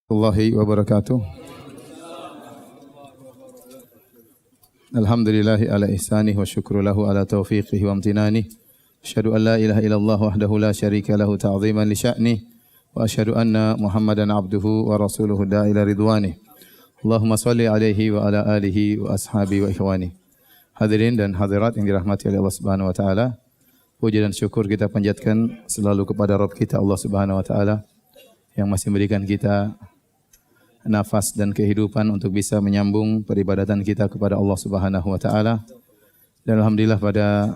Warahmatullahi wabarakatuh. Alhamdulillahi ala ihsanih wa syukru lahu ala taufiqihi wa amtinanih. Asyhadu an la ilaha illallah wahdahu la syarika lahu ta'ziman li sya'nih. Wa asyhadu anna Muhammadan abduhu wa rasuluhu da'ila ridwanih. Allahumma salli alaihi wa ala alihi wa ashabi wa ikhwani. Hadirin dan hadirat yang dirahmati oleh Allah Subhanahu wa taala. Puji dan syukur kita panjatkan selalu kepada Rabb kita Allah Subhanahu wa taala yang masih memberikan kita nafas dan kehidupan untuk bisa menyambung peribadatan kita kepada Allah Subhanahu wa taala. Dan alhamdulillah pada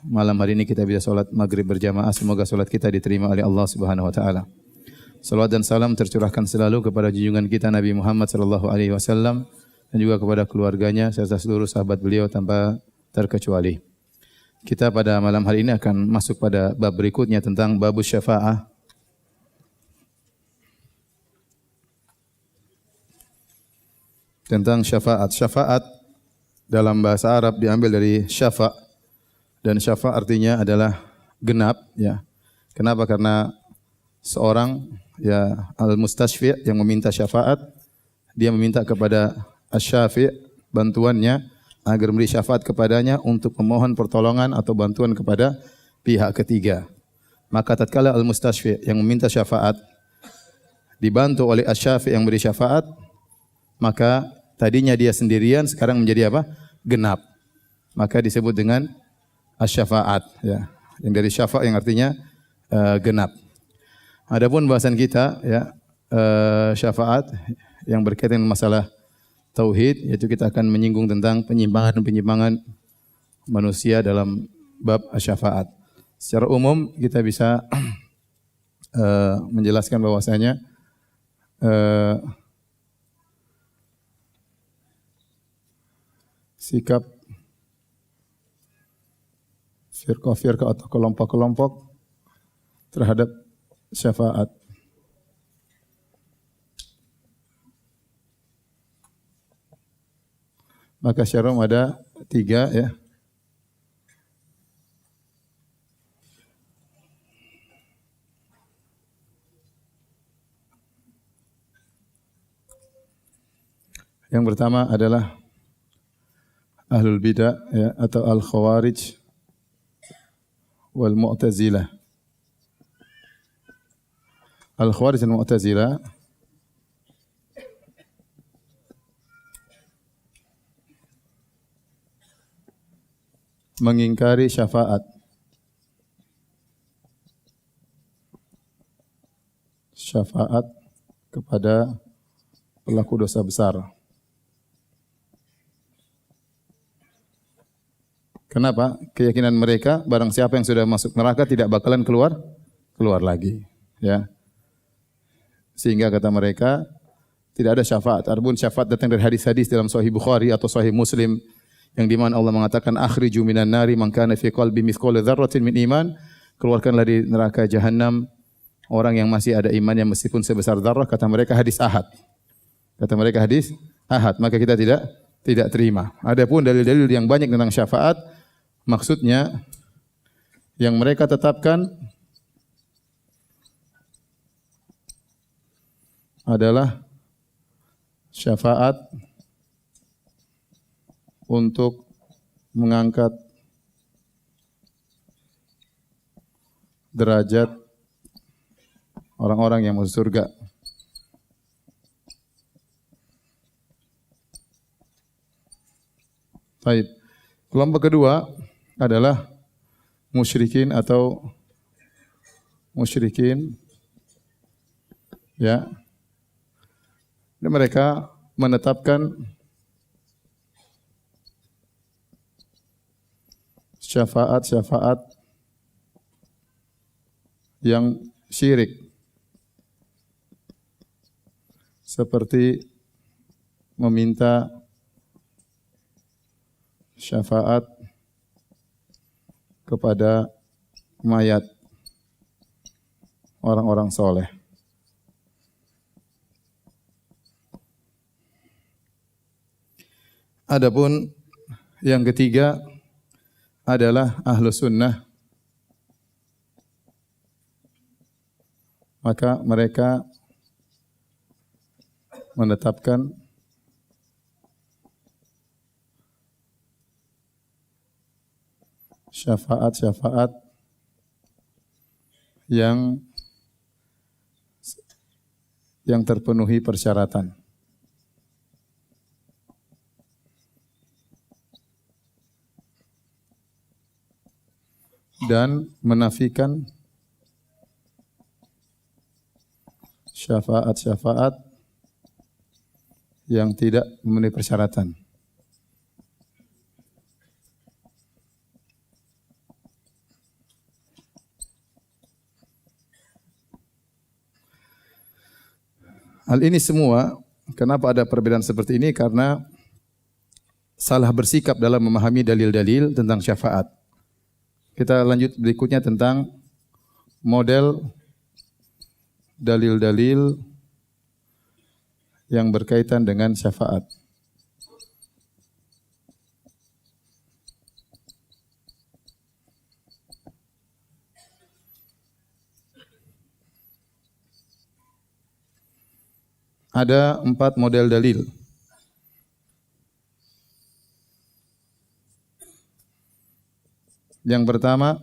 malam hari ini kita bisa salat maghrib berjamaah. Semoga salat kita diterima oleh Allah Subhanahu wa taala. Salawat dan salam tercurahkan selalu kepada junjungan kita Nabi Muhammad sallallahu alaihi wasallam dan juga kepada keluarganya serta seluruh sahabat beliau tanpa terkecuali. Kita pada malam hari ini akan masuk pada bab berikutnya tentang babus syafa'ah. Tentang syafaat. Syafaat dalam bahasa Arab diambil dari syafa' dan syafa' artinya adalah genap, ya. Kenapa? Karena seorang al-mustashfi' yang meminta syafaat, dia meminta kepada asy-syafi' bantuannya agar memberi syafaat kepadanya untuk memohon pertolongan atau bantuan kepada pihak ketiga. Maka tatkala al-mustashfi' yang meminta syafaat dibantu oleh asy-syafi' yang beri syafaat, maka tadinya dia sendirian, sekarang menjadi apa? Genap. Maka disebut dengan asy-syafa'at, ya. Yang dari syafa' yang artinya genap. Adapun bahasan kita, ya, syafaat yang berkaitan dengan masalah tauhid, yaitu kita akan menyinggung tentang penyimpangan-penyimpangan manusia dalam bab asy-syafa'at. Secara umum kita bisa menjelaskan bahwasanya sikap firqah-firqah atau kelompok-kelompok terhadap syafaat. Maka syarum ada 3, ya. Yang pertama adalah ahlul bidah, ya, atau al-khawarij wal mu'tazilah. Al-khawarij dan mu'tazilah mengingkari syafaat. Syafaat kepada pelaku dosa besar. Kenapa? Keyakinan mereka barang siapa yang sudah masuk neraka tidak bakalan keluar lagi, ya. Sehingga kata mereka tidak ada syafaat. Adapun syafaat datang dari hadis-hadis dalam Sahih Bukhari atau Sahih Muslim yang di mana Allah mengatakan akhriju minan nari man kana fi qalbi mithqala dzarratin min iman, keluarkanlah dari neraka jahanam orang yang masih ada imannya meskipun sebesar dzarrah. Kata mereka hadis ahad. Maka kita tidak terima. Adapun dalil-dalil yang banyak tentang syafaat, maksudnya yang mereka tetapkan adalah syafaat untuk mengangkat derajat orang-orang yang masuk surga. Baik. Kelompok kedua adalah musyrikin, ya. Dan mereka menetapkan syafaat yang syirik, seperti meminta syafaat kepada mayat orang-orang soleh. Adapun yang ketiga adalah ahlu sunnah. Maka mereka menetapkan syafaat-syafaat yang terpenuhi persyaratan. Dan menafikan syafaat-syafaat yang tidak memenuhi persyaratan. Hal ini semua, kenapa ada perbedaan seperti ini? Karena salah bersikap dalam memahami dalil-dalil tentang syafaat. Kita lanjut berikutnya tentang model dalil-dalil yang berkaitan dengan syafaat. Ada 4 model dalil. Yang pertama,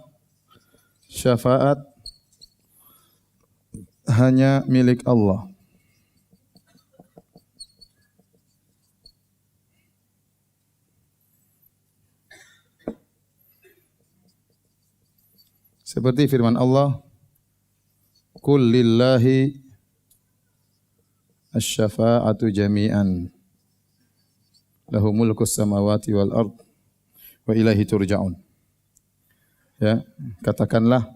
syafaat hanya milik Allah. Seperti firman Allah, "Qul lillahi asy-syafa'atu jami'an. Lahu mulkus samawati wal ard wa ilaihi turja'un." Ya, katakanlah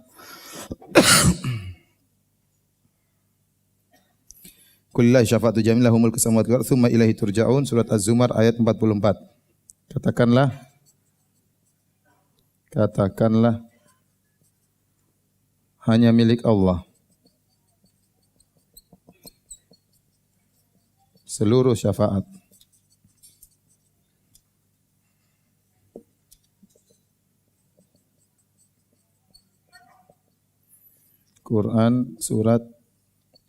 Qul lillahi syafa'atu jami'an lahu mulkus samawati wal ard tsumma ilaihi turja'un, surat Az-Zumar ayat 44. Katakanlah hanya milik Allah seluruh syafaat. Quran surat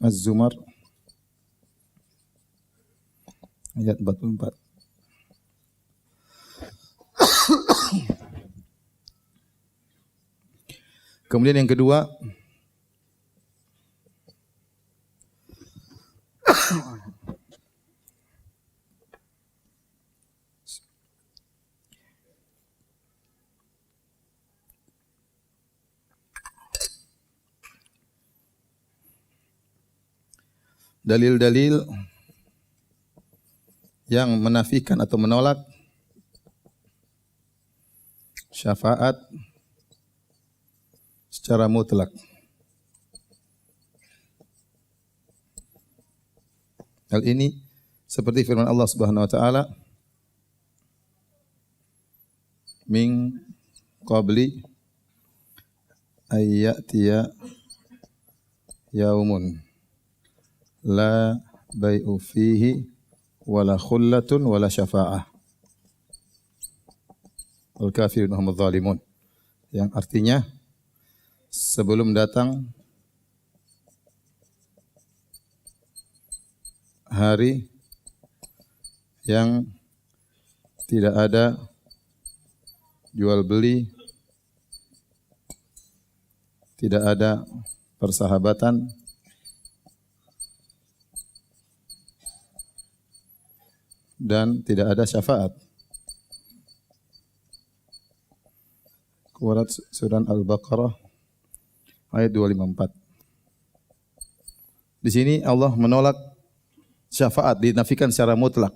Az-Zumar ayat 44. Kemudian yang kedua, dalil-dalil yang menafikan atau menolak syafaat secara mutlak. Hal ini seperti firman Allah Subhanahu wa taala, "Min qabli ayyatiya yaumun la bai'u fihi wala khullatun wala syafa'ah wal kafirun humudz zalimun." Yang artinya, sebelum datang hari yang tidak ada jual beli, tidak ada persahabatan, dan tidak ada syafaat. Surat Al-Baqarah ayat 254. Di sini Allah menolak syafaat, dinafikan secara mutlak.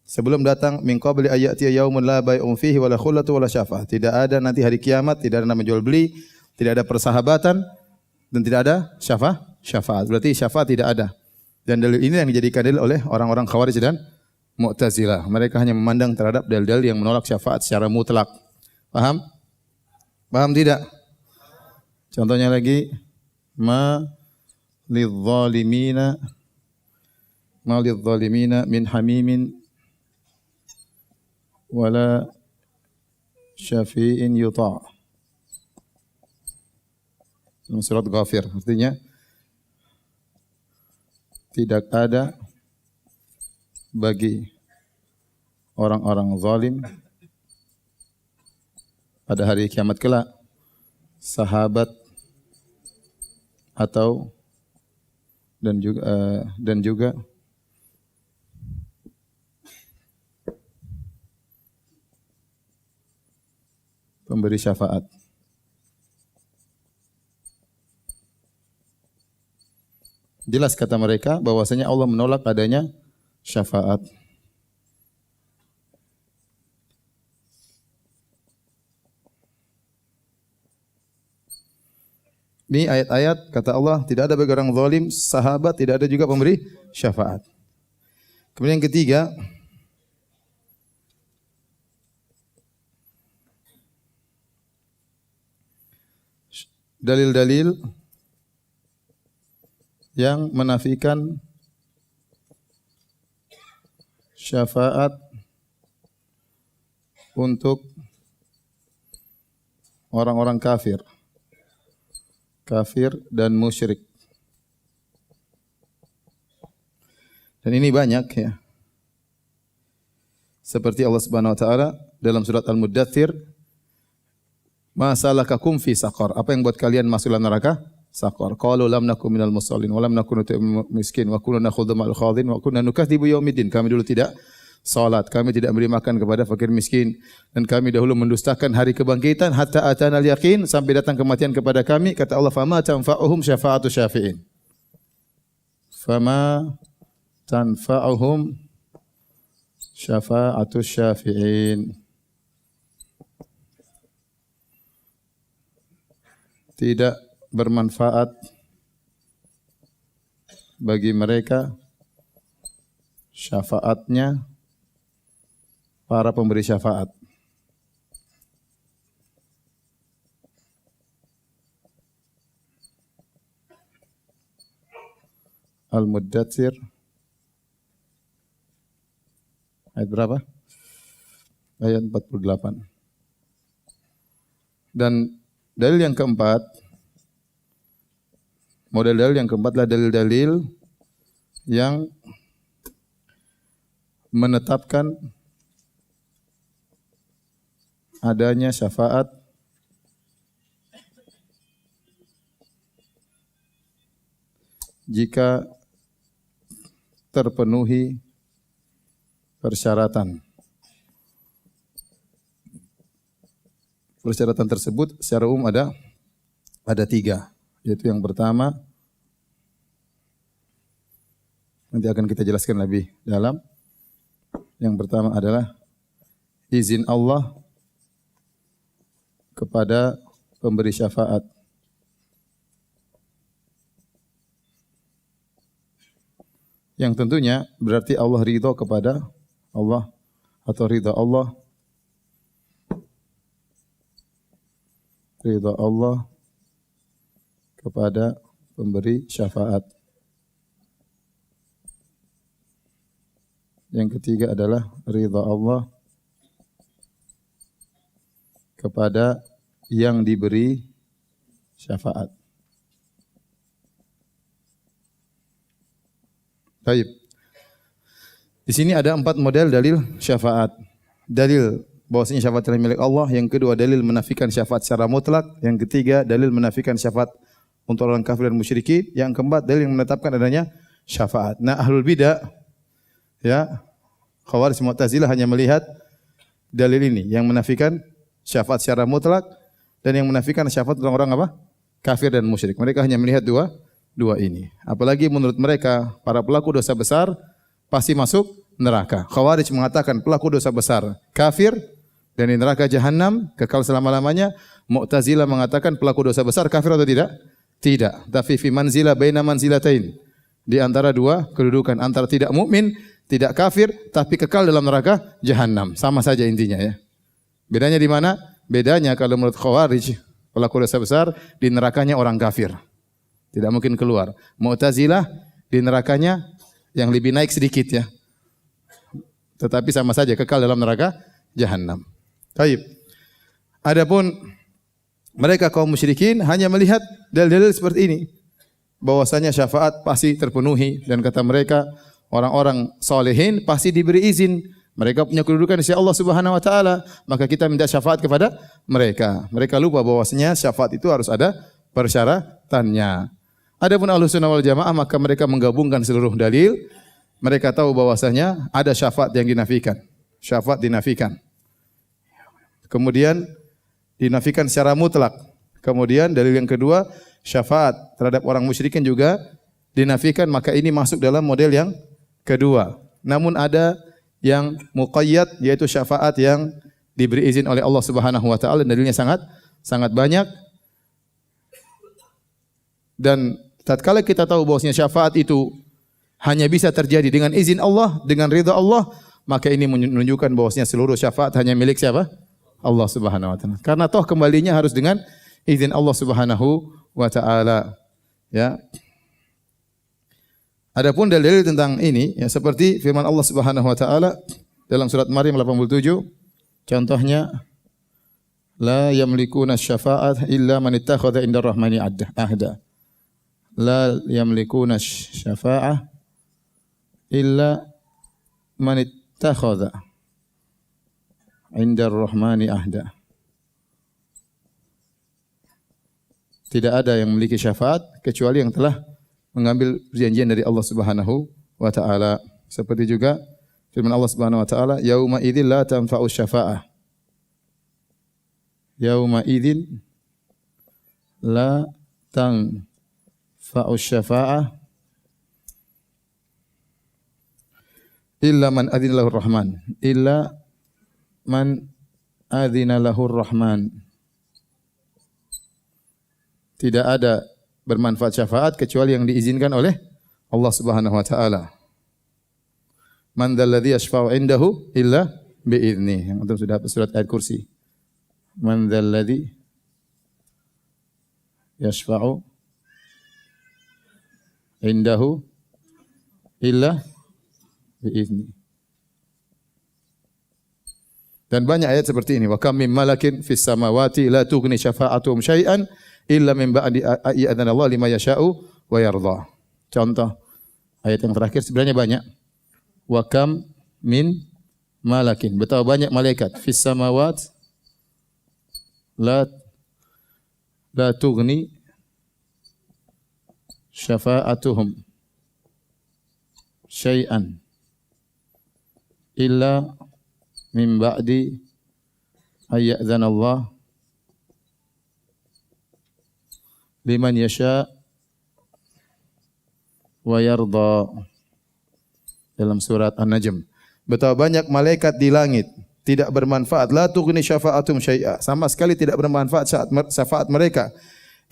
Sebelum datang min qabli ayyatiya yaumun la bai'un fihi wala khullatu wala syafa'ah. Tidak ada nanti hari kiamat, tidak ada nama jual beli, tidak ada persahabatan, dan tidak ada syafaat. Berarti syafaat tidak ada. Dan dalil ini yang dijadikan dalil oleh orang-orang Khawarij dan Mu'tazilah. Mereka hanya memandang terhadap dalil-dalil yang menolak syafaat secara mutlak. Paham? Paham tidak? Contohnya lagi, ma lidzalimina min hamimin wala syafi'in yuta'. Surat Ghafir, artinya tidak ada bagi orang-orang zalim pada hari kiamat kelak, sahabat atau dan juga pemberi syafaat. Jelas kata mereka bahwasanya Allah menolak adanya syafaat. Ini ayat-ayat kata Allah tidak ada bagi orang zalim sahabat, tidak ada juga pemberi syafaat. Kemudian yang ketiga, dalil-dalil yang menafikan syafaat untuk orang-orang kafir dan musyrik. Dan ini banyak ya. Seperti Allah Subhanahu wa taala dalam surat Al-Muddatsir, "Ma salakakum fi saqar?" Apa yang buat kalian masuk dalam neraka? Saqar. Qalu lam nakum minal musallin wa lam nakun nut'imul miskin wa kunna nakhudhu ma'al khadhin wa kunna nukadzibu yaumiddin. Kami dulu tidak salat, kami tidak beri makan kepada fakir miskin, dan kami dahulu mendustakan hari kebangkitan hatta atanal yaqin, sampai datang kematian kepada kami. Kata Allah, "Fama tanfa'uhum syafa'atu syafi'in." Fama tanfa'uhum syafa'atu syafi'in. Tidak bermanfaat bagi mereka syafaatnya para pemberi syafaat. Al-Muddatsir ayat berapa? Ayat 48. Dan dalil yang keempat, model dalil yang keempat adalah dalil-dalil yang menetapkan adanya syafaat jika terpenuhi persyaratan. Persyaratan tersebut secara umum ada tiga, yaitu yang pertama, nanti akan kita jelaskan lebih dalam. Yang pertama adalah izin Allah kepada pemberi syafaat. Yang tentunya berarti Allah ridha kepada Allah atau ridha Allah kepada pemberi syafaat. Yang ketiga adalah ridha Allah kepada yang diberi syafaat. Baik. Di sini ada 4 model dalil syafaat. Dalil bahwasanya syafaat adalah milik Allah. Yang kedua, dalil menafikan syafaat secara mutlak. Yang ketiga, dalil menafikan syafaat untuk orang kafir dan musyrikin. Yang keempat, dalil yang menetapkan adanya syafaat. Nah, ahlul bidah, ya, Khawarij, Mu'tazilah hanya melihat dalil ini yang menafikan syafaat secara mutlak dan yang menafikan syafaat untuk orang apa? Kafir dan musyrik. Mereka hanya melihat dua ini. Apalagi menurut mereka para pelaku dosa besar pasti masuk neraka. Khawarij mengatakan pelaku dosa besar kafir dan di neraka jahanam kekal selama-lamanya. Mu'tazilah mengatakan pelaku dosa besar kafir atau tidak? Tidak. Tapi fi manzilah baina manzilatain. Di antara dua kedudukan, antara tidak mukmin, tidak kafir, tapi kekal dalam neraka jahanam. Sama saja intinya ya. Bedanya di mana? Bedanya kalau menurut Khawarij, pelaku dosa besar di nerakanya orang kafir. Tidak mungkin keluar. Mu'tazilah di nerakanya yang lebih naik sedikit ya. Tetapi sama saja kekal dalam neraka jahanam. Baik. Adapun mereka kaum musyrikin hanya melihat dalil-dalil seperti ini. Bahwasanya syafaat pasti terpenuhi dan kata mereka orang-orang salihin pasti diberi izin. Mereka punya kedudukan di sisi Allah Subhanahu wa taala, maka kita minta syafaat kepada mereka. Mereka lupa bahwasanya syafaat itu harus ada persyaratannya. Adapun Ahlus Sunnah wal Jamaah maka mereka menggabungkan seluruh dalil. Mereka tahu bahwasanya ada syafaat yang dinafikan. Syafaat dinafikan. Kemudian dinafikan secara mutlak. Kemudian dalil yang kedua, syafaat terhadap orang musyrikin juga dinafikan, maka ini masuk dalam model yang kedua. Namun ada yang muqayyad, yaitu syafaat yang diberi izin oleh Allah Subhanahu wa taala, dalilnya sangat banyak. Dan tatkala kita tahu bahwasanya syafaat itu hanya bisa terjadi dengan izin Allah, dengan ridha Allah, maka ini menunjukkan bahwasanya seluruh syafaat hanya milik siapa? Allah Subhanahu wa taala. Karena toh kembalinya harus dengan izin Allah Subhanahu wa taala. Ya. Adapun dalil tentang ini ya seperti firman Allah Subhanahu wa taala dalam surat Maryam 87, contohnya la yamlikuna syafa'at illa man ittakhadha indar rahmani ahda. La yamlikuna syafa'ah illa man ittakhadha indar rahmani ahda. Tidak ada yang memiliki syafaat kecuali yang telah mengambil perjanjian dari Allah Subhanahu wa taala. Seperti juga firman Allah Subhanahu wa taala, yauma idzil la tanfa'u syafa'ah. Yauma idzin la tanfa'u syafa'ah illa man adzina lahu rahman. Illa man adzina lahu rahman. Tidak ada bermanfaat syafaat kecuali yang diizinkan oleh Allah Subhanahu wa taala. Man dzalladzi yashfa'u indahu illa bi'idznih. Yang antum sudah surat ayat kursi. Man dzalladzi yashfa'u indahu illa bi'idznih. Dan banyak ayat seperti ini. Wa kam min malakin fis samawati la tughni syafa'atuhum syai'an illa min ba'di ayyadana Allah lima yasha'u wa yarda. Contoh ayat yang terakhir sebenarnya banyak. Wa kam min malakin. Betapa banyak malaikat fis samawat la tughni syafa'atuhum syai'an illa min ba'di ayyadana Allah liman yasha wa yarda. Dalam surat An-Najm. Betapa banyak malaikat di langit tidak bermanfaat, la tughni syafa'atum syai'a, sama sekali tidak bermanfaat syafaat mereka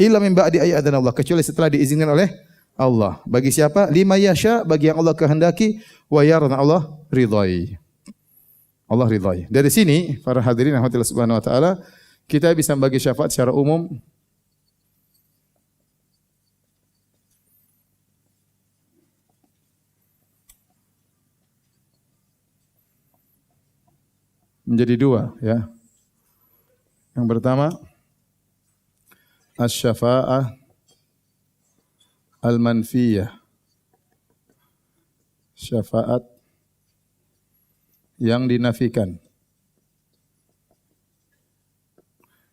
illa min ba'di ayyadana Allah, kecuali setelah diizinkan oleh Allah. Bagi siapa? Lima yasha, bagi yang Allah kehendaki, wa yarda, Allah ridhai. Allah ridhai. Dari sini para hadirin rahmatillah subhanahu wa taala, kita bisa bagi syafaat secara umum. Menjadi dua, ya. Yang pertama, asy-syafa'ah al-manfiyah. Syafaat yang dinafikan.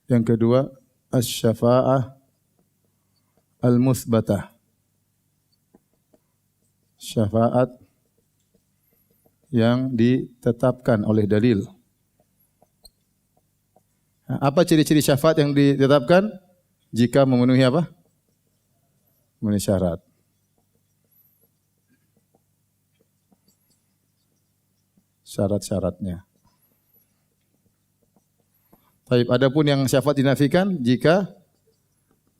Yang kedua, asy-syafa'ah al-mutsbatah. Syafaat yang ditetapkan oleh dalil. Apa ciri-ciri syafaat yang ditetapkan? Jika memenuhi apa? Memenuhi syarat. Syarat-syaratnya. Baik, adapun yang syafaat dinafikan jika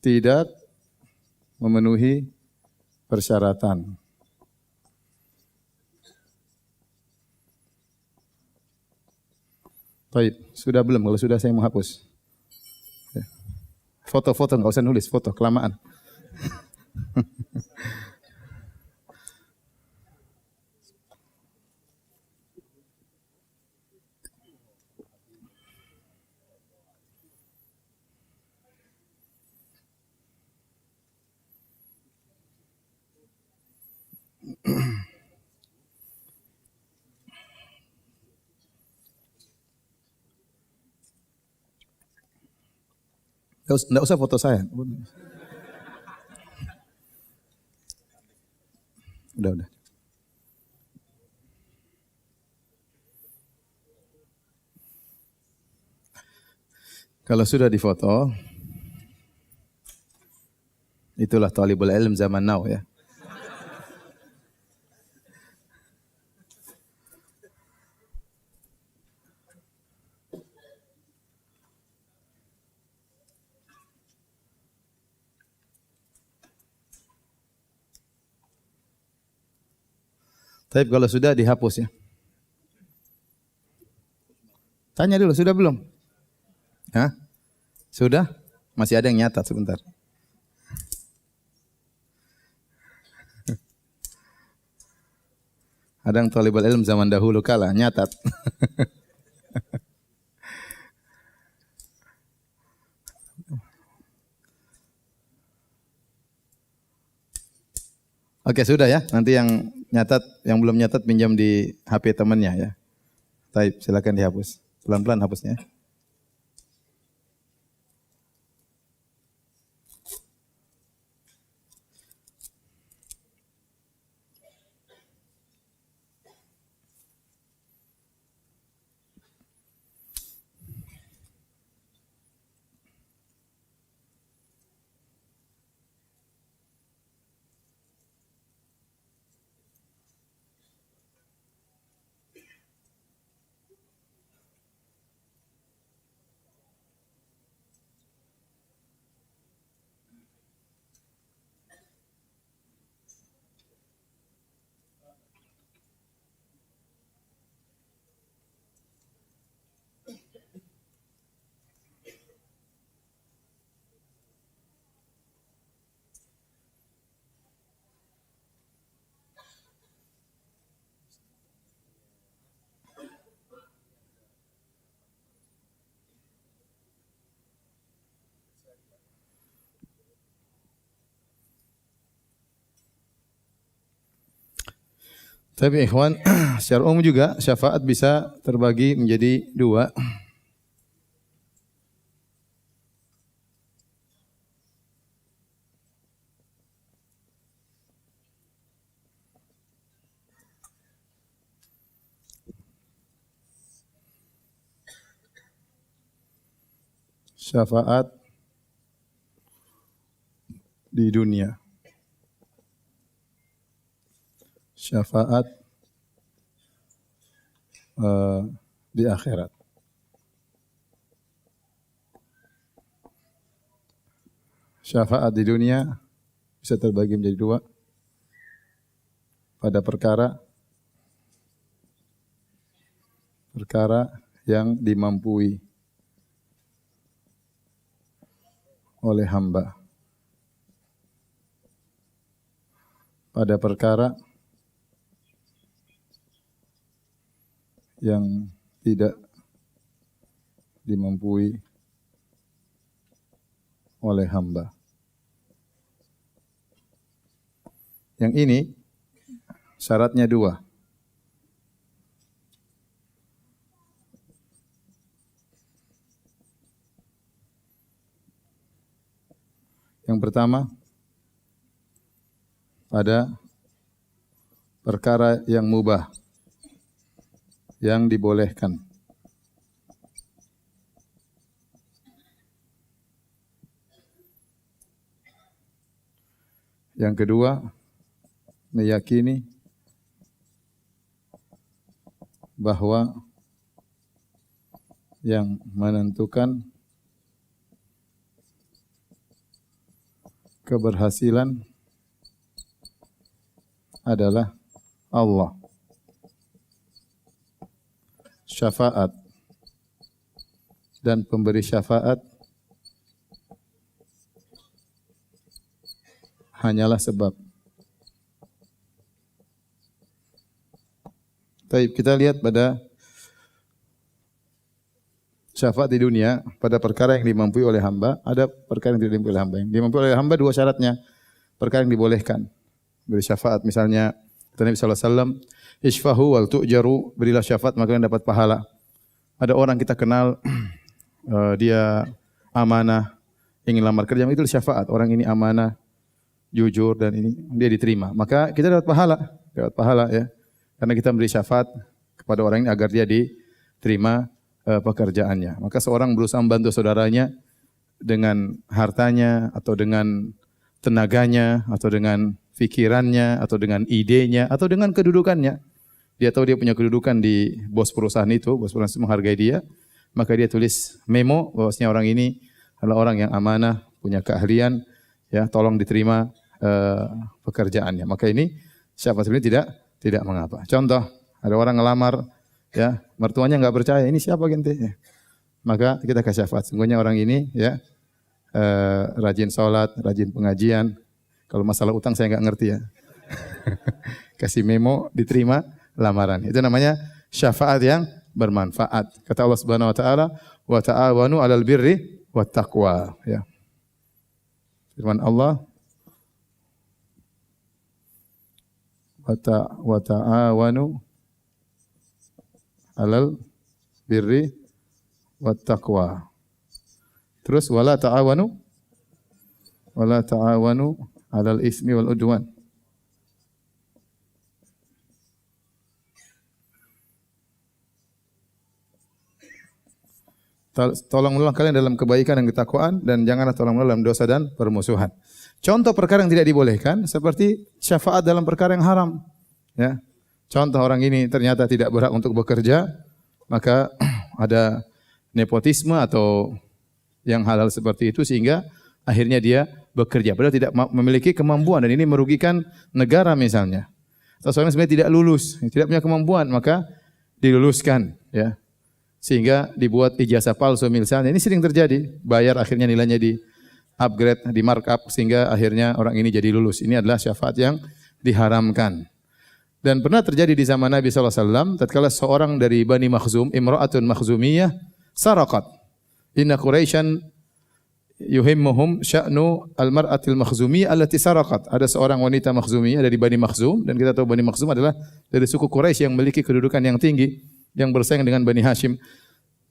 tidak memenuhi persyaratan. Baik, sudah belum? Kalau sudah saya menghapus. Foto-foto, enggak usah nulis, foto, kelamaan. Enggak usah foto saya. Udah. Kalau sudah difoto, itulah talibul ilm zaman now ya. Tapi kalau sudah dihapus ya. Tanya dulu, sudah belum? Hah? Sudah? Masih ada yang nyatat sebentar. Ada yang talibul ilm zaman dahulu kala nyatat. Oke, sudah ya. Nanti yang nyatat, yang belum nyatat pinjam di HP temannya ya. Baik, silakan dihapus. Pelan-pelan hapusnya. Tapi ikhwan, secara umum juga syafaat bisa terbagi menjadi dua. Syafaat di dunia. Syafaat di akhirat. Syafaat di dunia bisa terbagi menjadi dua. Pada perkara yang dimampui oleh hamba. Pada perkara yang tidak dimampui oleh hamba. Yang ini syaratnya dua. Yang pertama, pada perkara yang mubah, yang dibolehkan. Yang kedua, meyakini bahwa yang menentukan keberhasilan adalah Allah. Syafaat dan pemberi syafaat hanyalah sebab. Baik, kita lihat pada syafaat di dunia, pada perkara yang dimampui oleh hamba, ada perkara yang tidak dimampui oleh hamba. Yang dimampui oleh hamba dua syaratnya, perkara yang dibolehkan. Beri syafaat, misalnya kata Nabi SAW, Ishfahu wal tu'jaru, berilah syafaat maka kalian dapat pahala. Ada orang kita kenal, dia amanah, ingin lamar kerja itu syafaat. Orang ini amanah, jujur dan ini dia diterima. Maka kita dapat pahala ya. Karena kita beri syafaat kepada orang ini agar dia diterima pekerjaannya. Maka seorang berusaha membantu saudaranya dengan hartanya atau dengan tenaganya atau dengan pikirannya atau dengan idenya atau dengan kedudukannya. Dia tahu dia punya kedudukan di bos perusahaan itu menghargai dia, maka dia tulis memo bahwasanya orang ini adalah orang yang amanah, punya keahlian, ya, tolong diterima pekerjaannya. Maka ini syafaat sebenarnya tidak mengapa. Contoh, ada orang ngelamar, ya, mertuanya enggak percaya, ini siapa gente? Ya. Maka kita kasih syafaat. Sungguhnya orang ini, ya, rajin sholat, rajin pengajian. Kalau masalah utang saya enggak ngerti ya. Kasih memo, diterima lamaran. Itu namanya syafaat yang bermanfaat. Kata Allah Subhanahu wa taala, "Wa ta'awanu 'alal birri wat taqwa." Ya. Firman Allah, "Wa ta'awanu 'alal birri wat taqwa." Terus wala ta'awanu 'alal ismi wal udwan. Tolong menolong kalian dalam kebaikan dan ketakwaan dan janganlah tolong menolong dalam dosa dan permusuhan. Contoh perkara yang tidak dibolehkan seperti syafaat dalam perkara yang haram. Ya. Contoh orang ini ternyata tidak berhak untuk bekerja, maka ada nepotisme atau yang hal-hal seperti itu sehingga akhirnya dia bekerja padahal tidak memiliki kemampuan dan ini merugikan negara misalnya. Atau seorang sebenarnya tidak lulus, tidak punya kemampuan, maka diluluskan, ya. Sehingga dibuat ijazah palsu misalnya. Ini sering terjadi. Bayar akhirnya nilainya di upgrade, di markup sehingga akhirnya orang ini jadi lulus. Ini adalah syafaat yang diharamkan. Dan pernah terjadi di zaman Nabi SAW, tatkala seorang dari Bani Makhzum, imra'atun Makhzumiyah, saraqat. Inna Quraisyan yuhimmuhum sya'nu al-mar'atil Makhzumiyah allati saraqat. Ada seorang wanita Makhzumiyah dari Bani Makhzum, dan kita tahu Bani Makhzum adalah dari suku Quraisy yang memiliki kedudukan yang tinggi, yang bersaing dengan Bani Hashim.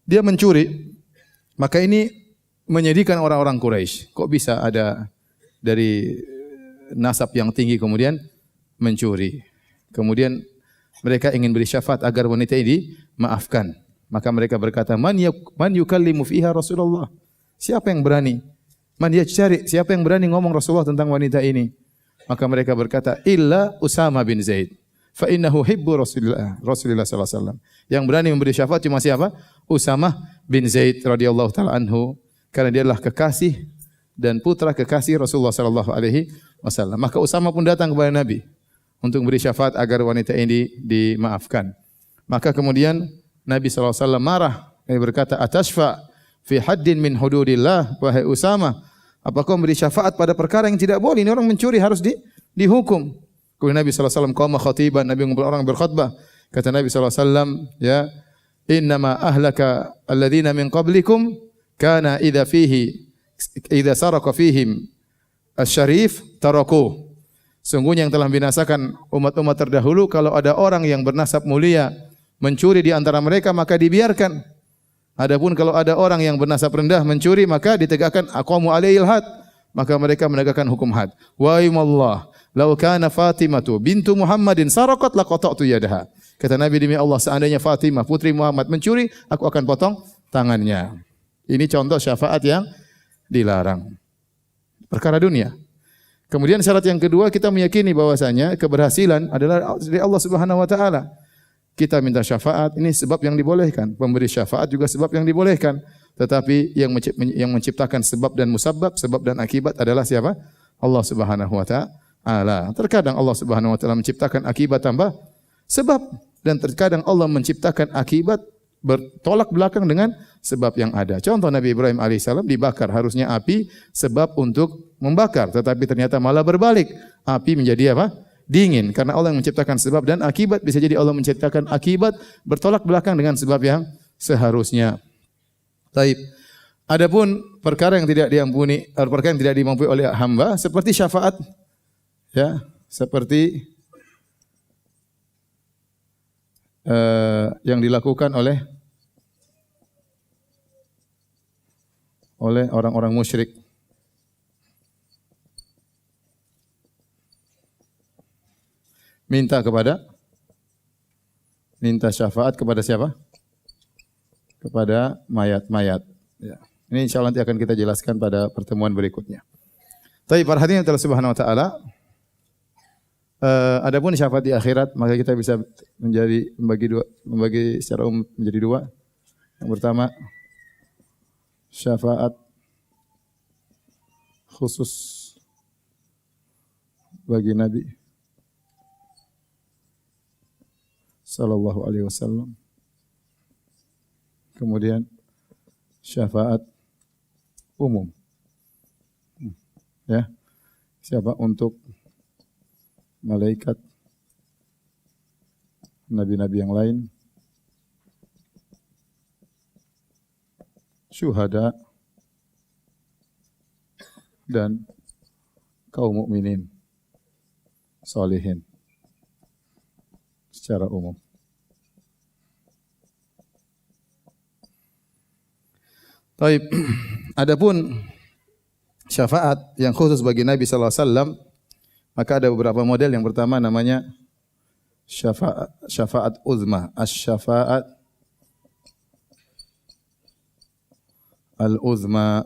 Dia mencuri, maka ini menyedihkan orang-orang Quraisy. Kok bisa ada dari nasab yang tinggi kemudian mencuri? Kemudian mereka ingin beri syafaat agar wanita ini maafkan. Maka mereka berkata, Man yukallimu fiha Rasulullah. Siapa yang berani? Man yajtari, siapa yang berani ngomong Rasulullah tentang wanita ini? Maka mereka berkata, Illa Usama bin Zaid. Fa innahu hibbu Rasulillah sallallahu alaihi wasallam. Yang berani memberi syafaat cuma siapa? Usamah bin Zaid radhiyallahu taala anhu, karena dia adalah kekasih dan putra kekasih Rasulullah sallallahu alaihi wasallam. Maka Usamah pun datang kepada Nabi untuk memberi syafaat agar wanita ini dimaafkan. Maka kemudian Nabi sallallahu alaihi wasallam marah, dia berkata, "Atashfa fi haddin min hududillah, wahai Usamah, apakah memberi syafaat pada perkara yang tidak boleh? Ini orang mencuri harus dihukum." Kemudian Nabi SAW qama khatiban, Nabi mengumpul orang berkhutbah. Kata Nabi SAW, ya, innama ahlaka alladhina min qablikum kana idza saraka fihim asy-syarif tarakuh. Sungguhnya yang telah membinasakan umat-umat terdahulu kalau ada orang yang bernasab mulia mencuri di antara mereka maka dibiarkan. Adapun kalau ada orang yang bernasab rendah mencuri maka ditegakkan aqamu alaihil had, maka mereka menegakkan hukum had. Wa imallah lau kana Fatimatu bintu Muhammadin saraqat laqata'tu yadaha. Kata Nabi, demi Allah, seandainya Fatimah putri Muhammad mencuri, aku akan potong tangannya. Ini contoh syafaat yang dilarang. Perkara dunia. Kemudian syarat yang kedua, kita meyakini bahwasanya keberhasilan adalah dari Allah Subhanahu wa taala. Kita minta syafaat, ini sebab yang dibolehkan. Pemberi syafaat juga sebab yang dibolehkan. Tetapi yang menciptakan sebab dan musabab, sebab dan akibat adalah siapa? Allah Subhanahu wa taala. Terkadang Allah Subhanahu wa taala menciptakan akibat tambah sebab, dan terkadang Allah menciptakan akibat bertolak belakang dengan sebab yang ada. Contoh Nabi Ibrahim alaihissalam dibakar, harusnya api sebab untuk membakar, tetapi ternyata malah berbalik. Api menjadi apa? Dingin, karena Allah yang menciptakan sebab dan akibat. Bisa jadi Allah menciptakan akibat bertolak belakang dengan sebab yang seharusnya. Taib. Adapun perkara yang tidak diampuni, perkara yang tidak dimampuni oleh hamba seperti syafaat, ya, seperti yang dilakukan oleh orang-orang musyrik, minta syafaat kepada siapa? Kepada mayat-mayat. Ya. Ini insya Allah nanti akan kita jelaskan pada pertemuan berikutnya. Tapi para hadirin Allah Subhanahu Wa Taala, adapun syafaat di akhirat, maka kita bisa membagi secara umum menjadi dua. Yang pertama, syafaat khusus bagi Nabi sallallahu alaihi wasallam. Kemudian syafaat umum. Ya. Siapa untuk malaikat, nabi-nabi yang lain, syuhada, dan kaum mukminin salihin secara umum. Baik, adapun syafaat yang khusus bagi Nabi sallallahu alaihi wasallam, maka ada beberapa model. Yang pertama namanya syafaat uzma, asy-syafaat al-uzma,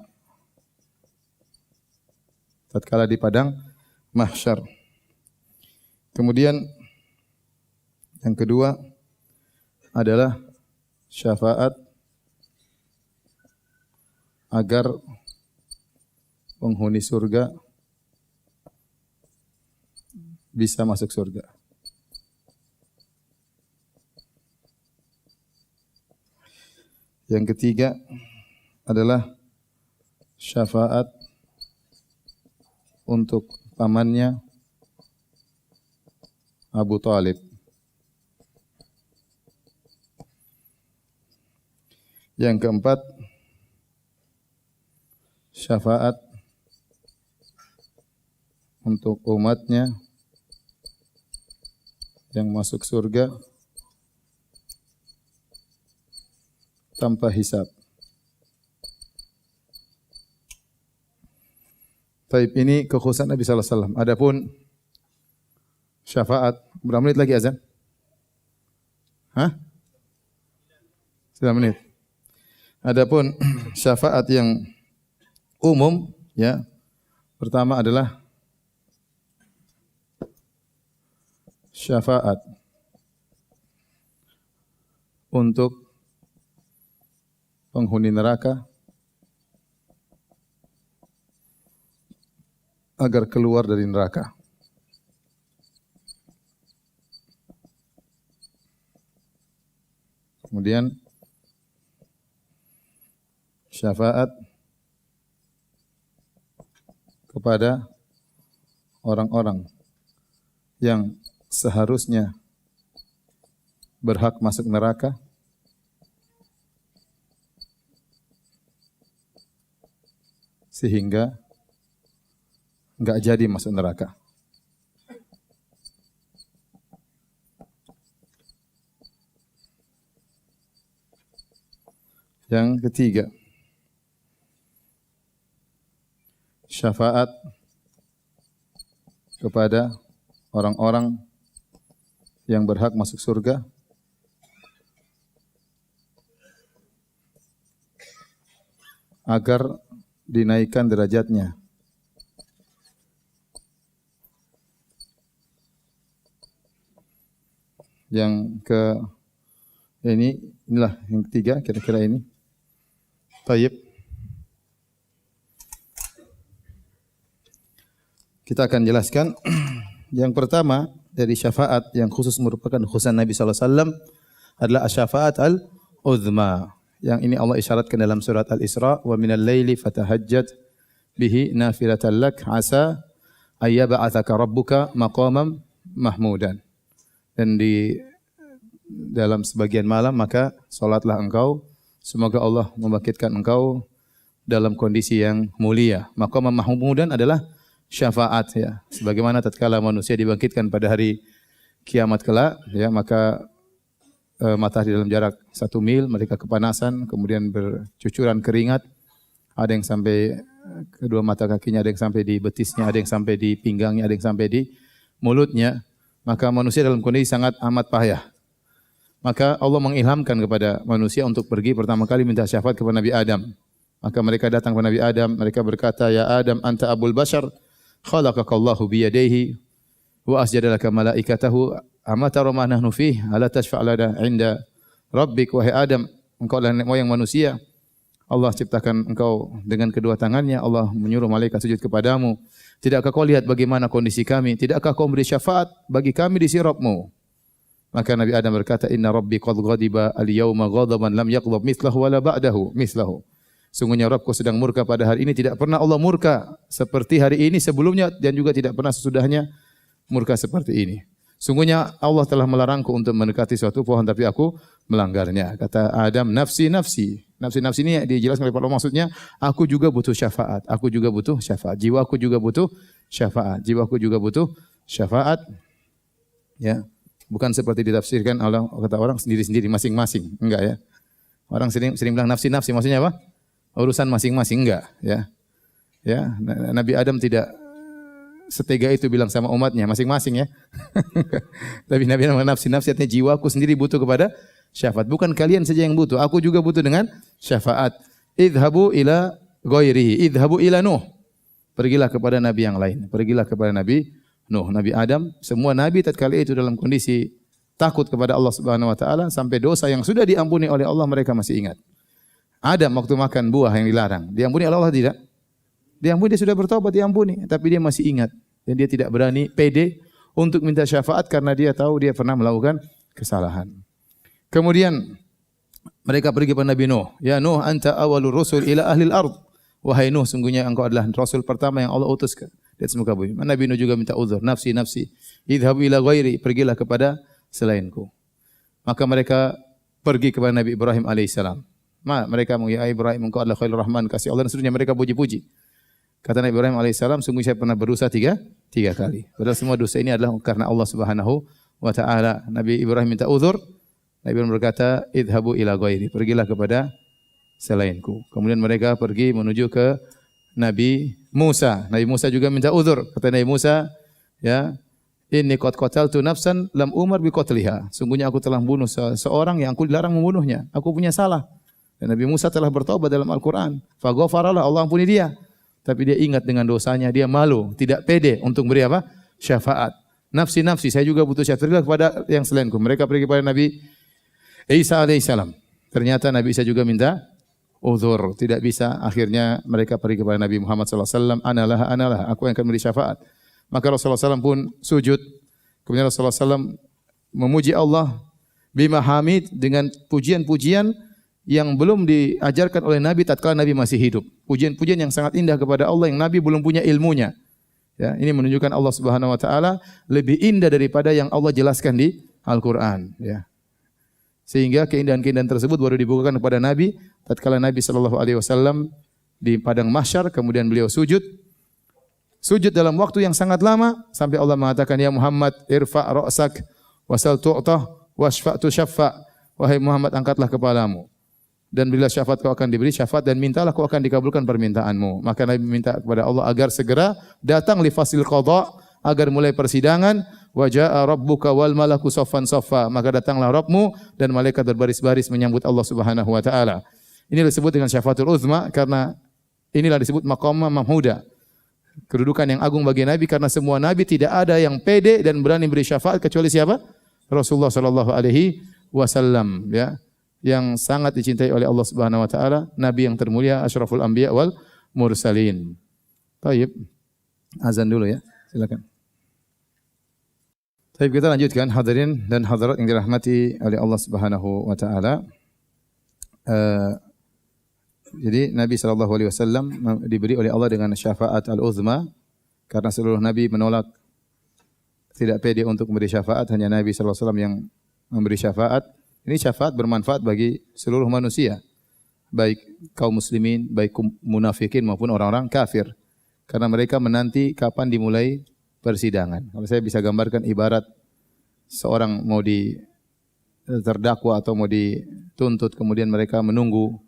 tatkala di padang mahsyar. Kemudian yang kedua adalah syafaat agar penghuni surga bisa masuk surga. Yang ketiga adalah syafaat untuk pamannya Abu Thalib. Yang keempat, syafaat untuk umatnya yang masuk surga tanpa hisab. Taib, ini kekhususan Nabi sallallahu alaihi wasallam. Adapun syafaat, berapa menit lagi azan? 9 menit. Adapun syafaat yang umum, ya, pertama adalah syafaat untuk penghuni neraka agar keluar dari neraka. Kemudian syafaat kepada orang-orang yang seharusnya berhak masuk neraka sehingga enggak jadi masuk neraka. Yang ketiga, syafaat kepada orang-orang yang berhak masuk surga agar dinaikkan derajatnya. Yang inilah yang ketiga, kira-kira ini. Tayyib. Kita akan jelaskan. Yang pertama dari syafaat yang khusus merupakan khususan Nabi sallallahu alaihi wasallam adalah asy-syafaat al-uzma. Yang ini Allah isyaratkan dalam surat Al-Isra, wa minal laili fatahajjat bihi nafilatan lak asa ayyab'atsaka rabbuka maqaman mahmudan. Dan di dalam sebagian malam maka salatlah engkau, semoga Allah membangkitkan engkau dalam kondisi yang mulia. Maqaman mahmudan adalah syafaat, ya. Sebagaimana tatkala manusia dibangkitkan pada hari kiamat kelak, ya, maka matahari dalam jarak 1 mil, mereka kepanasan, kemudian bercucuran keringat, ada yang sampai kedua mata kakinya, ada yang sampai di betisnya, ada yang sampai di pinggangnya, ada yang sampai di mulutnya. maka manusia dalam kondisi sangat amat payah. Maka Allah mengilhamkan kepada manusia untuk pergi pertama kali minta syafaat kepada Nabi Adam. Maka mereka datang kepada Nabi Adam, mereka berkata, "Ya Adam, anta abul bashar, khalaqakallahu biyadayhi wa asjada laka malaikatahu, ama tara ma nahnu fihi, ala tashfa' lana 'inda rabbik." Wahai Adam, engkau adalah nenek moyang manusia. Allah ciptakan engkau dengan kedua tangannya, Allah menyuruh malaikat sujud kepadamu. Tidakkah kau lihat bagaimana kondisi kami? Tidakkah kau beri syafaat bagi kami di sisi Rabbmu? Maka Nabi Adam berkata, "Inna rabbi qad ghadiba al-yawma ghadaban lam yaghdab mithlahu wala ba'dahu mithlahu." Sungguhnya Rabbku sedang murka pada hari ini, tidak pernah Allah murka seperti hari ini sebelumnya dan juga tidak pernah sesudahnya murka seperti ini. Sungguhnya Allah telah melarangku untuk mendekati suatu pohon tapi aku melanggarnya. Kata Adam, "Nafsi nafsi." Nafsi-nafsi ini dijelaskan oleh para ulama, maksudnya aku juga butuh syafaat. Aku juga butuh syafaat. Jiwaku juga butuh syafaat. Jiwaku juga butuh syafaat. Ya. Bukan seperti ditafsirkan oleh kata orang sendiri-sendiri masing-masing. Enggak ya. Orang sering bilang nafsi-nafsi, maksudnya apa? Urusan masing-masing, enggak ya. Ya, Nabi Adam tidak setega itu bilang sama umatnya masing-masing ya. Tapi Nabi Adam nafsi-nafsi, artinya jiwaku sendiri butuh kepada syafaat. Bukan kalian saja yang butuh, aku juga butuh dengan syafaat. Idhabu ila ghairihi, idhabu ila Nuh. Pergilah kepada nabi yang lain. Pergilah kepada Nabi Nuh, Nabi Adam, semua nabi tatkala itu dalam kondisi takut kepada Allah Subhanahu wa taala sampai dosa yang sudah diampuni oleh Allah mereka masih ingat. Adam waktu makan buah yang dilarang, diampuni oleh Allah tidak? Diampuni, dia sudah bertobat diampuni, tapi dia masih ingat dan dia tidak berani pede untuk minta syafaat karena dia tahu dia pernah melakukan kesalahan. Kemudian mereka pergi kepada Nabi Nuh. "Ya Nuh, anta awalur rusul ila ahlil ard." Wahai Nuh, sungguhnya engkau adalah rasul pertama yang Allah utus ke di atas muka bumi. Nabi Nuh juga minta uzur. "Nafsi nafsi, idhabu ila ghairi." Pergilah kepada selainku. Maka mereka pergi kepada Nabi Ibrahim alaihissalam. Mereka mengatakan, "Ya Ibrahim, engkau adalah Khalilur Rahman, kasih Allah." Dan seterusnya mereka puji-puji. Kata Nabi Ibrahim alaihissalam, "Sungguh saya pernah berdosa tiga kali. Padahal semua dosa ini adalah karena Allah Subhanahu wa taala." Nabi Ibrahim minta uzur. Nabi Ibrahim berkata, "Idhabu ila ghairi." Pergilah kepada selainku. Kemudian mereka pergi menuju ke Nabi Musa. Nabi Musa juga minta uzur. Kata Nabi Musa, "Ya, inni qad qataltu nafsan lam umar bi qatliha." Sungguhnya aku telah membunuh seorang yang aku dilarang membunuhnya. Aku punya salah. Dan Nabi Musa telah bertobat dalam Al-Qur'an. Fa ghafaralah, Allah ampuni dia. Tapi dia ingat dengan dosanya, dia malu, tidak pede untuk beri apa? Syafaat. Nafsi-nafsi, saya juga butuh syafaat. Pergilah kepada yang selainku. Mereka pergi kepada Nabi Isa alaihissalam. Ternyata Nabi Isa juga minta uzur, tidak bisa. Akhirnya mereka pergi kepada Nabi Muhammad sallallahu alaihi wasallam, analah, aku yang akan beri syafaat. Maka Rasulullah SAW pun sujud. Kemudian Rasulullah SAW memuji Allah bima hamid, dengan pujian-pujian yang belum diajarkan oleh Nabi tatkala Nabi masih hidup. Pujian-pujian yang sangat indah kepada Allah yang Nabi belum punya ilmunya. Ya, ini menunjukkan Allah Subhanahu wa taala lebih indah daripada yang Allah jelaskan di Al-Qur'an, ya. Sehingga keindahan-keindahan tersebut baru dibukakan kepada Nabi tatkala Nabi sallallahu alaihi wasallam di padang mahsyar, kemudian beliau sujud. Sujud dalam waktu yang sangat lama sampai Allah mengatakan, "Ya Muhammad, irfa' ra'sak wasal tu'tah washfa' tushaffa." Wahai Muhammad, angkatlah kepalamu dan bila syafaat kau akan diberi syafaat, dan mintalah kau akan dikabulkan permintaanmu. Maka Nabi minta kepada Allah agar segera datang li fasil qada, agar mulai persidangan. Wa jaa rabbuka wal malaku saffan saffa. Maka datanglah Rabbmu dan malaikat berbaris-baris menyambut Allah Subhanahu wa taala. Ini disebut dengan syafaatul uzma karena inilah disebut maqam mahmuda. Kedudukan yang agung bagi Nabi karena semua Nabi tidak ada yang pede dan berani beri syafaat kecuali siapa? Rasulullah sallallahu alaihi wasallam, ya. Yang sangat dicintai oleh Allah Subhanahu wa taala, nabi yang termulia, asyraful anbiya wal mursalin. Baik. Azan dulu ya. Silakan. Baik, kita lanjutkan hadirin dan hadirat yang dirahmati oleh Allah Subhanahu wa taala. Jadi Nabi sallallahu alaihi wasallam diberi oleh Allah dengan syafaat al-uzma karena seluruh nabi menolak, tidak pede untuk memberi syafaat, hanya Nabi sallallahu alaihi wasallam yang memberi syafaat. Ini syafaat bermanfaat bagi seluruh manusia, baik kaum muslimin, baik munafikin maupun orang-orang kafir. Karena mereka menanti kapan dimulai persidangan. Kalau saya bisa gambarkan ibarat seorang mau terdakwa atau mau dituntut, kemudian mereka menunggu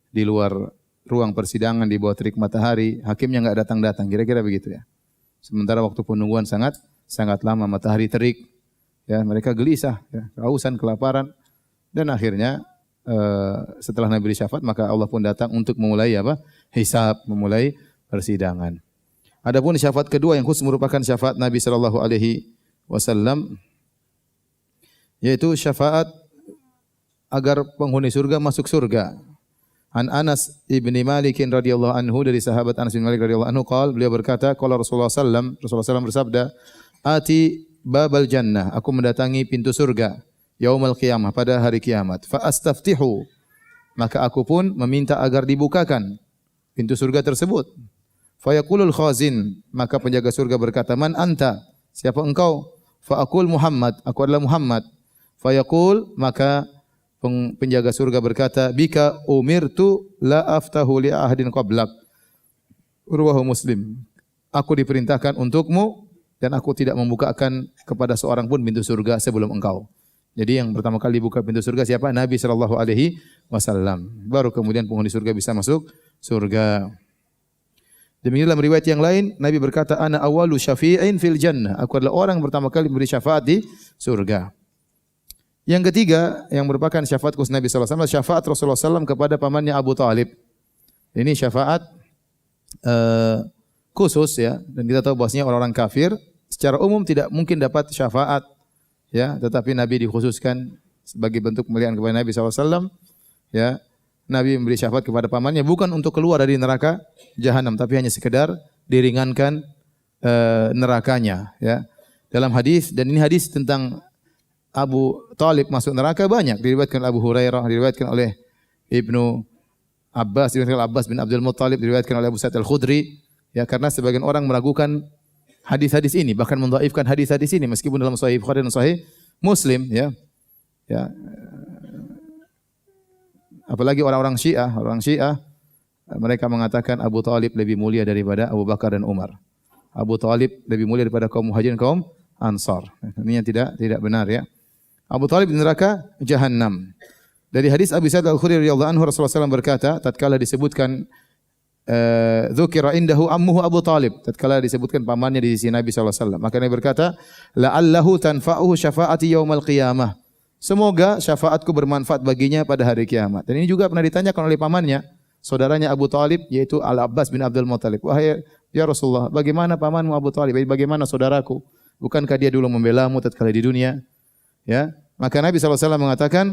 di luar ruang persidangan di bawah terik matahari, hakimnya enggak datang-datang, kira-kira begitu ya. Sementara waktu penungguan sangat lama, matahari terik, Ya, mereka gelisah, ya, kehausan, kelaparan, dan akhirnya setelah Nabi syafaat maka Allah pun datang untuk memulai apa? Hisab, memulai persidangan. Adapun syafaat kedua yang khusus merupakan syafaat Nabi sallallahu alaihi wasallam, yaitu syafaat agar penghuni surga masuk surga. An Anas ibni Malik radhiyallahu anhu, dari sahabat Anas bin Malik radhiyallahu anhu qala, beliau berkata, qala Rasulullah sallam bersabda, ati babal jannah, aku mendatangi pintu surga yaumal qiyamah, pada hari kiamat, fa astaftihu, maka aku pun meminta agar dibukakan pintu surga tersebut. Fa yaqulul khazin, maka penjaga surga berkata, man anta, siapa engkau? Fa aqul Muhammad, aku adalah Muhammad. Fa yaqul, maka penjaga surga berkata, bika umirtu la aftahu li ahadin qablak. Ruwahu Muslim. Aku diperintahkan untukmu dan aku tidak membukakan kepada seorang pun pintu surga sebelum engkau. Jadi yang pertama kali buka pintu surga siapa? Nabi sallallahu alaihi wasallam. Baru kemudian penghuni surga bisa masuk surga. Demikian dalam riwayat yang lain, Nabi berkata, ana awwalu syafi'in fil jannah. Aku adalah orang yang pertama kali memberi syafaat di surga. Yang ketiga yang merupakan syafaat khusus Nabi sallallahu alaihi wasallam, syafaat Rasulullah sallallahu kepada pamannya Abu Talib. Ini syafaat khusus ya, dan kita tahu bahwasanya orang-orang kafir secara umum tidak mungkin dapat syafaat ya, tetapi Nabi dikhususkan sebagai bentuk kemuliaan kepada Nabi sallallahu alaihi wasallam ya. Nabi memberi syafaat kepada pamannya bukan untuk keluar dari neraka jahanam, tapi hanya sekedar diringankan nerakanya ya. Dalam hadis, dan ini hadis tentang Abu Talib masuk neraka banyak, diriwayatkan oleh Abu Hurairah, diriwayatkan oleh Ibnu Abbas, diriwayatkan oleh Abbas bin Abdul Muttalib, diriwayatkan oleh Abu Sa'id Al-Khudri. Ya, karena sebagian orang meragukan hadis-hadis ini, bahkan mendhaifkan hadis-hadis ini meskipun dalam Sahih Bukhari dan Sahih Muslim ya. Ya. Apalagi orang Syiah mereka mengatakan Abu Talib lebih mulia daripada Abu Bakar dan Umar. Abu Talib lebih mulia daripada kaum Muhajirin, kaum Ansar. Ini yang tidak benar ya. Abu Talib di neraka jahanam. Dari hadis Abu Sa'id Al-Khudri radhiyallahu anhu, Rasulullah SAW berkata, tatkala disebutkan dzukira indahu ammuhu Abu Talib, tatkala disebutkan pamannya di sisi Nabi sallallahu alaihi wasallam, maka Nabi berkata, la'allahu tanfa'uhu syafaati yaumal qiyamah. Semoga syafaatku bermanfaat baginya pada hari kiamat. Dan ini juga pernah ditanyakan oleh pamannya, saudaranya Abu Talib, yaitu Al-Abbas bin Abdul Muttalib. Wahai ya Rasulullah, bagaimana pamanmu Abu Talib? Bagaimana saudaraku? Bukankah dia dulu membelamu tatkala di dunia? Ya, maka Nabi sallallahu alaihi wasallam mengatakan,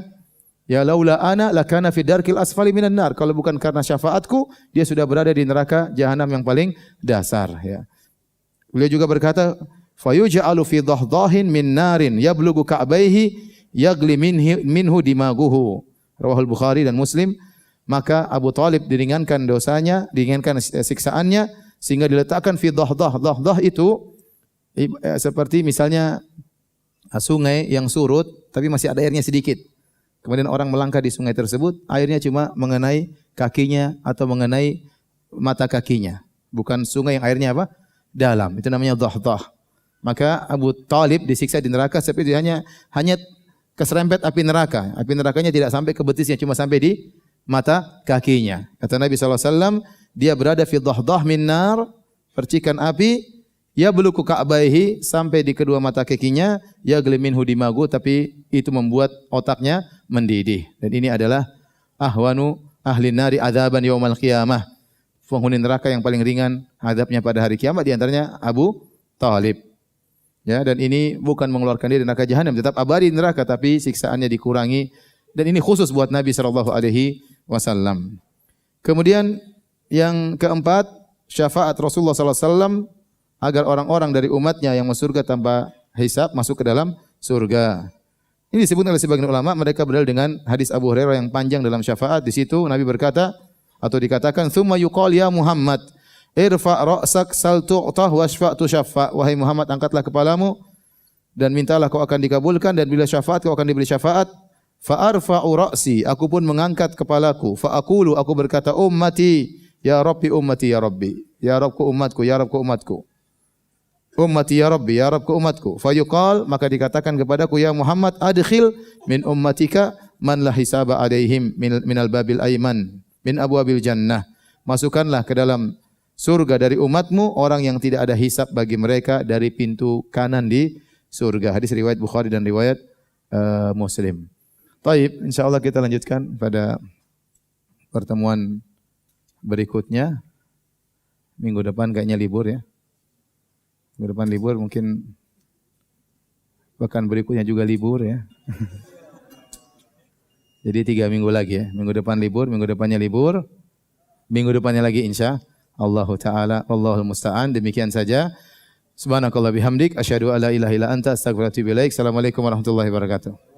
ya laula ana lakana fi darkil asfali minan nar. Kalau bukan karena syafaatku, dia sudah berada di neraka jahanam yang paling dasar ya. Beliau juga berkata, fayuj'alu fi dhahdahin min narin yablughu ka'baihi yagli minhu dimaguhu. Rawahul Bukhari dan Muslim. Maka Abu Talib diringankan dosanya, diringankan siksaannya sehingga diletakkan fi dhahdah. Dhahdah itu seperti misalnya sungai yang surut tapi masih ada airnya sedikit. Kemudian orang melangkah di sungai tersebut, airnya cuma mengenai kakinya atau mengenai mata kakinya. Bukan sungai yang airnya apa? Dalam. Itu namanya dhahdah. Maka Abu Talib disiksa di neraka seperti hanya keserempet api neraka. Api nerakanya tidak sampai ke betisnya, cuma sampai di mata kakinya. Kata Nabi SAW, dia berada fi dhahdah min nar, percikan api, ya beluku ka'baihi, sampai di kedua mata kakinya, ya geliminhu dimagu, tapi itu membuat otaknya mendidih. Dan ini adalah ahwanu ahli nari adzaban yaumal qiyamah. Penghuni neraka yang paling ringan azabnya pada hari kiamat, di antaranya Abu Talib. Ya, dan ini bukan mengeluarkan dia dari neraka jahanam, tetap abadi di neraka, tapi siksaannya dikurangi. Dan ini khusus buat Nabi sallallahu alaihi wasallam. Kemudian yang keempat, syafaat Rasulullah sallallahu alaihi wasallam agar orang-orang dari umatnya yang masuk surga tanpa hisab masuk ke dalam surga. Ini disebut oleh sebagian ulama, mereka berdalil dengan hadis Abu Hurairah yang panjang dalam syafaat. Di situ Nabi berkata atau dikatakan, "Tsumma yuqal ya Muhammad, irfa' ra'sak sal tu'tah washfa' tushaffa." Wahai Muhammad, angkatlah kepalamu dan mintalah kau akan dikabulkan, dan bila syafaat kau akan diberi syafaat. Fa arfa'u ra'si, aku pun mengangkat kepalaku. Fa aqulu, aku berkata, ummati ya Rabbi, ummati ya Rabbi. Ya Rabbku umatku, ya Rabbku umatku. Ummati ya Rabbi, ya Rabbku umatku. Fayuqal, maka dikatakan kepadaku, ya Muhammad, adkhil min ummatika man la hisaba alaihim minal babil aiman min abwabil jannah. Masukkanlah ke dalam surga dari umatmu orang yang tidak ada hisab bagi mereka dari pintu kanan di surga. Hadis riwayat Bukhari dan riwayat Muslim. Taib, insyaallah kita lanjutkan pada pertemuan berikutnya. Minggu depan kayaknya libur ya. Minggu depan libur, mungkin pekan berikutnya juga libur ya. Jadi 3 minggu lagi ya. Minggu depan libur, minggu depannya libur. Minggu depannya lagi insya Allah Ta'ala. Allahul Musta'an. Demikian saja. Subhanakallah bihamdik. Asyhadu an la ilaha illa anta astaghfiruka wa atubu ilaik. Assalamualaikum warahmatullahi wabarakatuh.